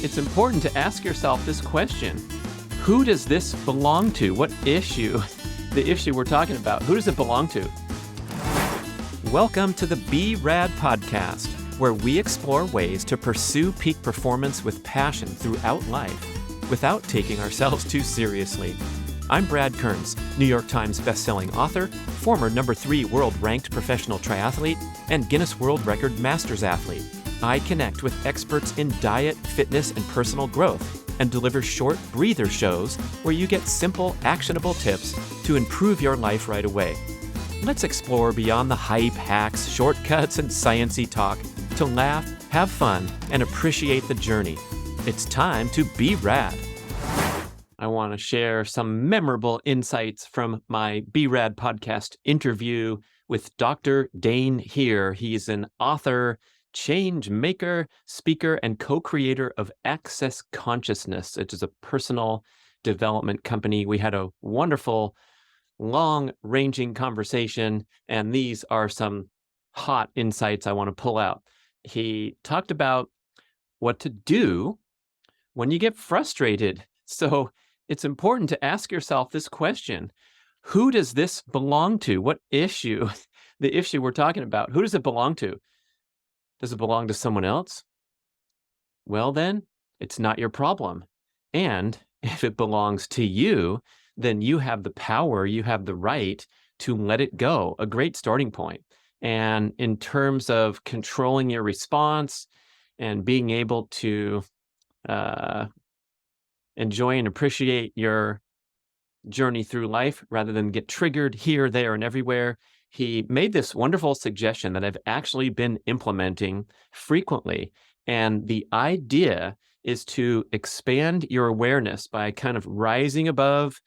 it's important to ask yourself this question. Who does this belong to? What issue, the issue we're talking about, who does it belong to? Welcome to the B.rad podcast, where we explore ways to pursue peak performance with passion throughout life without taking ourselves too seriously. I'm Brad Kearns, New York Times bestselling author, former #3 world-ranked professional triathlete, and Guinness World Record Masters athlete. I connect with experts in diet, fitness, and personal growth, and deliver short breather shows where you get simple, actionable tips to improve your life right away. Let's explore beyond the hype, hacks, shortcuts, and sciencey talk to laugh, have fun, and appreciate the journey. It's time to be rad. I want to share some memorable insights from my B.rad podcast interview with Dr. Dain Heer. He's an author, changemaker, speaker, and co-creator of Access Consciousness, which is a personal development company. We had a wonderful, long-ranging conversation, and these are some hot insights I want to pull out. He talked about what to do when you get frustrated. So it's important to ask yourself this question. Who does this belong to? What issue, the issue we're talking about, who does it belong to? Does it belong to someone else? Well, then, it's not your problem. And if it belongs to you, then you have the power, you have the right to let it go, a great starting point. And in terms of controlling your response and being able to enjoy and appreciate your journey through life rather than get triggered here, there, and everywhere, he made this wonderful suggestion that I've actually been implementing frequently. And the idea is to expand your awareness by kind of rising above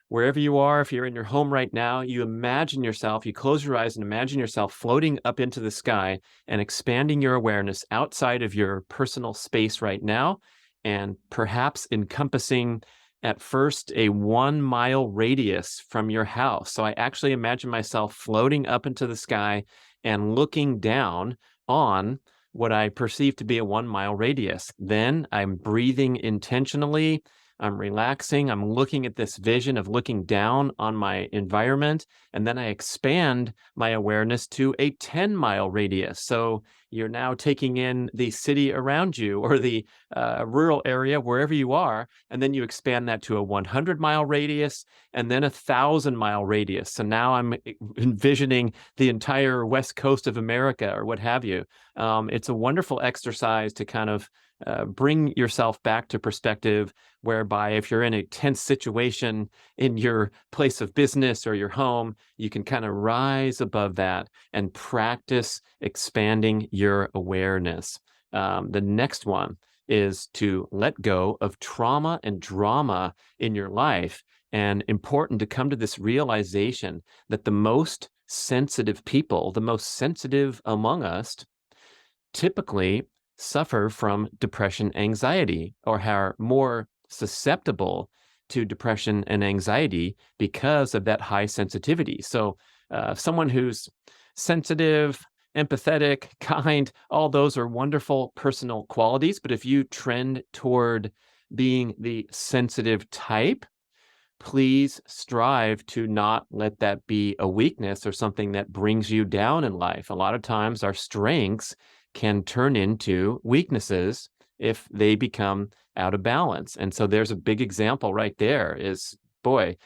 wherever you are. If you're in your home right now, you imagine yourself, you close your eyes and imagine yourself floating up into the sky and expanding your awareness outside of your personal space right now, and perhaps encompassing at first a 1-mile radius from your house. So I actually imagine myself floating up into the sky and looking down on what I perceive to be a 1-mile radius. Then I'm breathing intentionally, I'm relaxing, I'm looking at this vision of looking down on my environment, and then I expand my awareness to a 10-mile radius. So you're now taking in the city around you or the rural area, wherever you are, and then you expand that to a 100-mile radius and then a 1,000-mile radius. So now I'm envisioning the entire west coast of America or what have you. It's a wonderful exercise to kind of bring yourself back to perspective, whereby if you're in a tense situation in your place of business or your home, you can kind of rise above that and practice expanding your awareness. The next one is to let go of trauma and drama in your life. And important to come to this realization that the most sensitive people, the most sensitive among us, typically suffer from depression, anxiety, or are more susceptible to depression and anxiety because of that high sensitivity. So someone who's sensitive, empathetic, kind, all those are wonderful personal qualities. But if you trend toward being the sensitive type, please strive to not let that be a weakness or something that brings you down in life. A lot of times our strengths can turn into weaknesses if they become out of balance. And so there's a big example right there is, boy,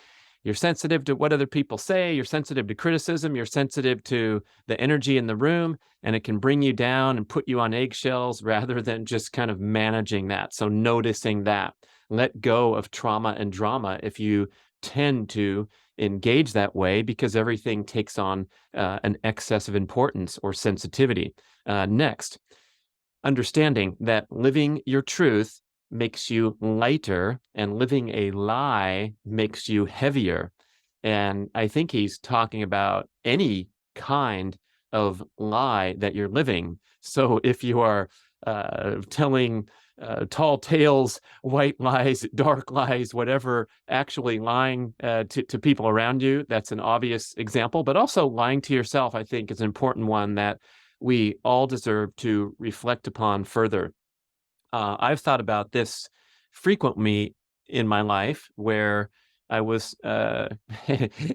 you're sensitive to what other people say, you're sensitive to criticism, you're sensitive to the energy in the room, and it can bring you down and put you on eggshells rather than just kind of managing that. So noticing that. Let go of trauma and drama if you tend to engage that way, because everything takes on an excess of importance or sensitivity. Next, understanding that living your truth makes you lighter and living a lie makes you heavier. And I think he's talking about any kind of lie that you're living. So if you are telling tall tales, white lies, dark lies, whatever, actually lying to people around you, that's an obvious example. But also lying to yourself, I think, is an important one that we all deserve to reflect upon further. I've thought about this frequently in my life where I was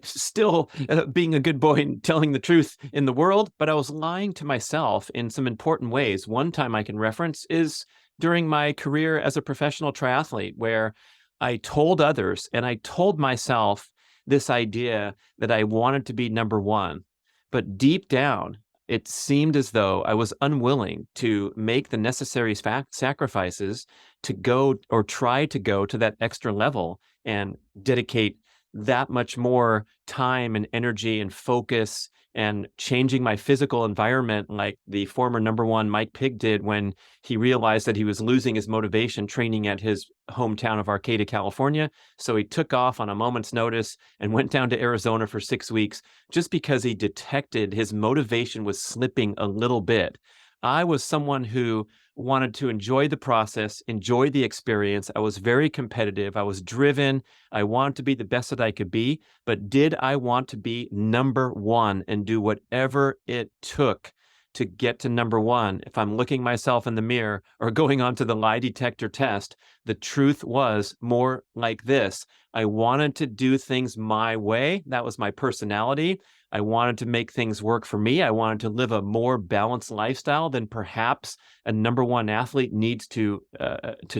still being a good boy and telling the truth in the world, but I was lying to myself in some important ways. One time I can reference is during my career as a professional triathlete, where I told others and I told myself this idea that I wanted to be number one. But deep down, it seemed as though I was unwilling to make the necessary sacrifices to go or try to go to that extra level and dedicate that much more time and energy and focus and changing my physical environment like the former number one Mike Pigg did when he realized that he was losing his motivation training at his hometown of Arcata, California. So he took off on a moment's notice and went down to Arizona for 6 weeks just because he detected his motivation was slipping a little bit. I was someone who wanted to enjoy the process, enjoy the experience. I was very competitive. I was driven. I wanted to be the best that I could be. But did I want to be number one and do whatever it took to get to number one? If I'm looking myself in the mirror or going onto the lie detector test, the truth was more like this. I wanted to do things my way. That was my personality. I wanted to make things work for me. I wanted to live a more balanced lifestyle than perhaps a number one athlete needs to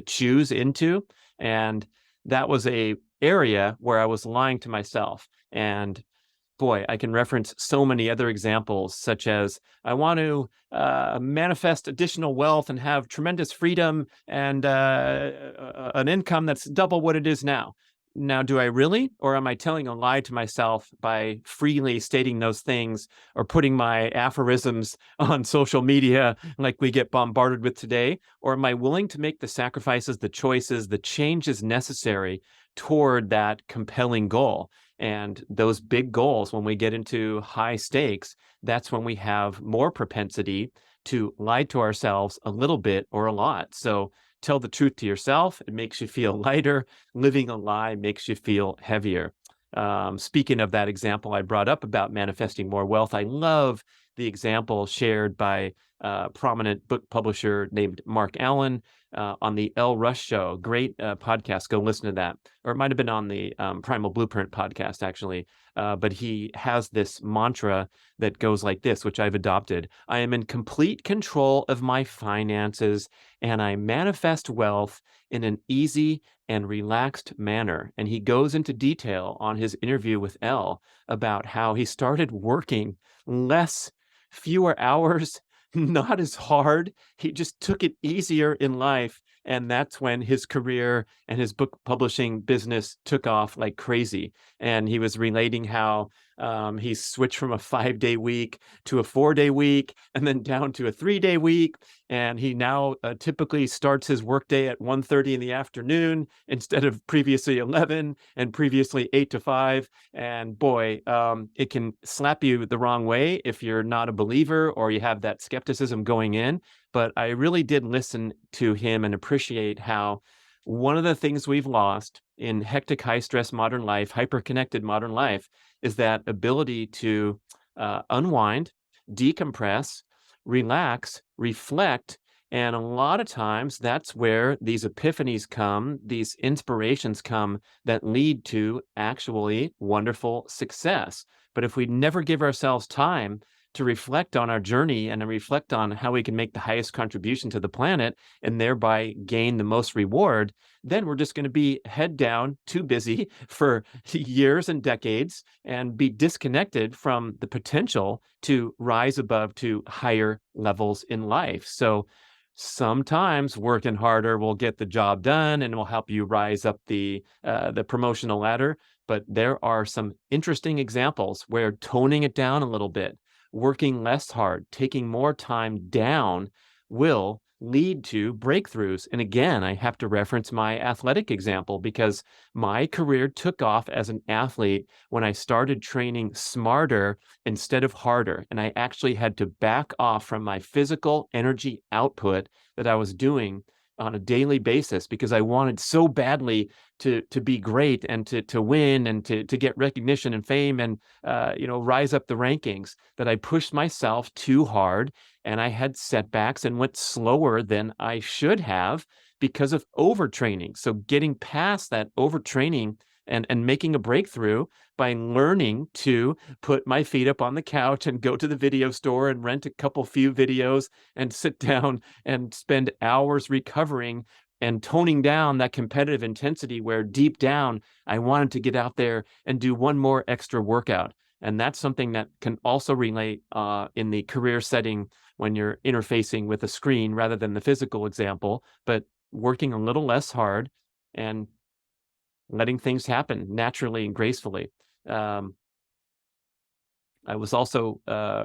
choose into. And that was a area where I was lying to myself. And boy, I can reference so many other examples, such as I want to manifest additional wealth and have tremendous freedom and an income that's double what it is now. Now, do I really, or am I telling a lie to myself by freely stating those things or putting my aphorisms on social media like we get bombarded with today? Or am I willing to make the sacrifices, the choices, the changes necessary toward that compelling goal? And those big goals, when we get into high stakes, that's when we have more propensity to lie to ourselves a little bit or a lot. So tell the truth to yourself. It makes you feel lighter. Living a lie makes you feel heavier. Speaking of that example I brought up about manifesting more wealth, I love the example shared by a prominent book publisher named Mark Allen on the El Rush Show. Great podcast. Go listen to that. Or it might have been on the Primal Blueprint podcast, actually. But he has this mantra that goes like this, which I've adopted. I am in complete control of my finances, and I manifest wealth in an easy and relaxed manner. And he goes into detail on his interview with Elle about how he started working fewer hours, not as hard. He just took it easier in life. And that's when his career and his book publishing business took off like crazy. And he was relating how he switched from a 5-day week to a 4-day week and then down to a 3-day week. And he now typically starts his workday at 1:30 in the afternoon instead of previously 11 and previously 8 to 5. And boy, it can slap you the wrong way if you're not a believer or you have that skepticism going in. But I really did listen to him and appreciate how one of the things we've lost in hectic, high stress modern life, hyper connected modern life, is that ability to unwind, decompress, relax, reflect. And a lot of times that's where these epiphanies come, these inspirations come that lead to actually wonderful success. But if we never give ourselves time to reflect on our journey and to reflect on how we can make the highest contribution to the planet and thereby gain the most reward, then we're just going to be head down, too busy for years and decades and be disconnected from the potential to rise above to higher levels in life. So sometimes working harder will get the job done and will help you rise up the promotional ladder. But there are some interesting examples where toning it down a little bit, working less hard, taking more time down will lead to breakthroughs. And again, I have to reference my athletic example because my career took off as an athlete when I started training smarter instead of harder. And I actually had to back off from my physical energy output that I was doing on a daily basis because I wanted so badly to be great and to win and to get recognition and fame and rise up the rankings, that I pushed myself too hard and I had setbacks and went slower than I should have because of overtraining. So getting past that overtraining and making a breakthrough by learning to put my feet up on the couch and go to the video store and rent a couple few videos and sit down and spend hours recovering and toning down that competitive intensity where deep down I wanted to get out there and do one more extra workout. And that's something that can also relate in the career setting when you're interfacing with a screen rather than the physical example, but working a little less hard and letting things happen naturally and gracefully. Um, I was also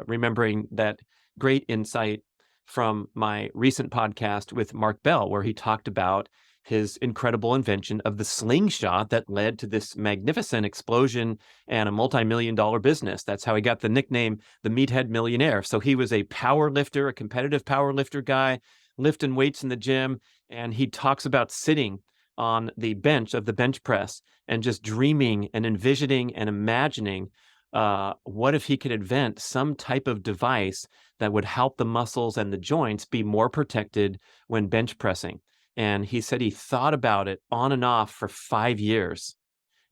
remembering that great insight from my recent podcast with Mark Bell, where he talked about his incredible invention of the slingshot that led to this magnificent explosion and a multi-million-dollar business. That's how he got the nickname, the Meathead Millionaire. So he was a power lifter, a competitive power lifter guy, lifting weights in the gym, and he talks about sitting on the bench of the bench press and just dreaming and envisioning and imagining what if he could invent some type of device that would help the muscles and the joints be more protected when bench pressing. And he said he thought about it on and off for 5 years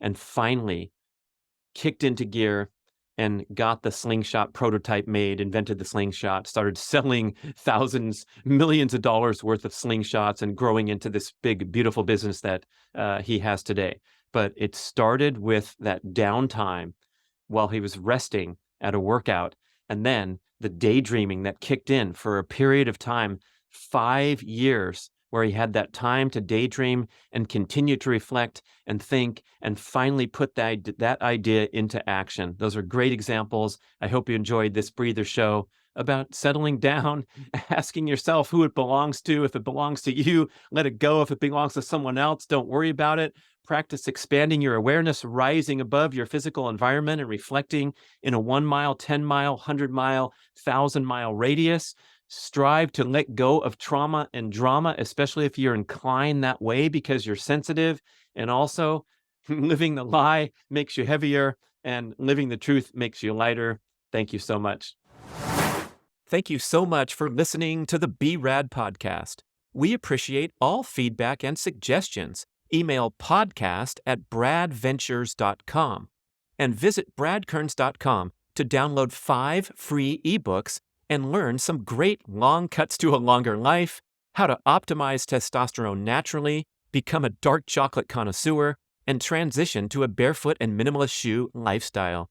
and finally kicked into gear and got the slingshot prototype made, invented the slingshot, started selling thousands, millions of dollars worth of slingshots and growing into this big, beautiful business that he has today. But it started with that downtime while he was resting at a workout, and then the daydreaming that kicked in for a period of time, 5 years, where he had that time to daydream and continue to reflect and think and finally put that idea into action. Those are great examples. I hope you enjoyed this breather show about settling down, asking yourself who it belongs to. If it belongs to you, let it go. If it belongs to someone else, don't worry about it. Practice expanding your awareness, rising above your physical environment and reflecting in a 1 mile, 10 mile, 100 mile, 1,000 mile radius. Strive to let go of trauma and drama, especially if you're inclined that way because you're sensitive. And also, living the lie makes you heavier, and living the truth makes you lighter. Thank you so much. Thank you so much for listening to the B.rad podcast. We appreciate all feedback and suggestions. Email podcast@bradventures.com and visit bradkearns.com to download 5 free ebooks and learn some great long cuts to a longer life, how to optimize testosterone naturally, become a dark chocolate connoisseur, and transition to a barefoot and minimalist shoe lifestyle.